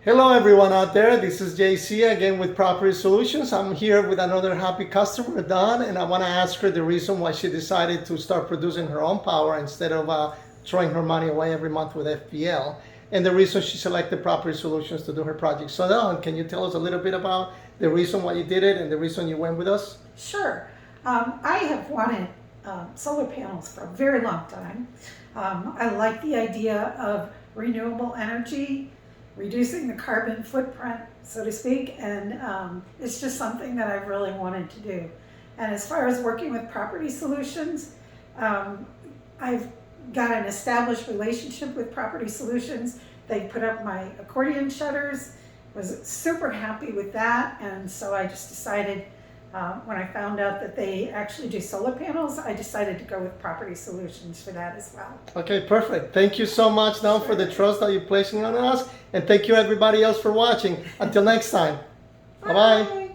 Hello everyone out there, this is JC again with Property Solutions. I'm here with another happy customer, Dawn, and I want to ask her the reason why she decided to start producing her own power instead of throwing her money away every month with FPL, and the reason she selected Property Solutions to do her project. So Dawn, can you tell us a little bit about the reason why you did it and the reason you went with us? Sure. I have wanted solar panels for a very long time. I like the idea of renewable energy, reducing the carbon footprint, so to speak, and it's just something that I've really wanted to do. And as far as working with Property Solutions, I've got an established relationship with Property Solutions. They put up my accordion shutters, was super happy with that, and so I just decided, when I found out that they actually do solar panels, I decided to go with Property Solutions for that as well. Okay, perfect. Thank you so much, Dawn, for the trust that you're placing on us, and thank you everybody else for watching. Until next time. Bye-bye.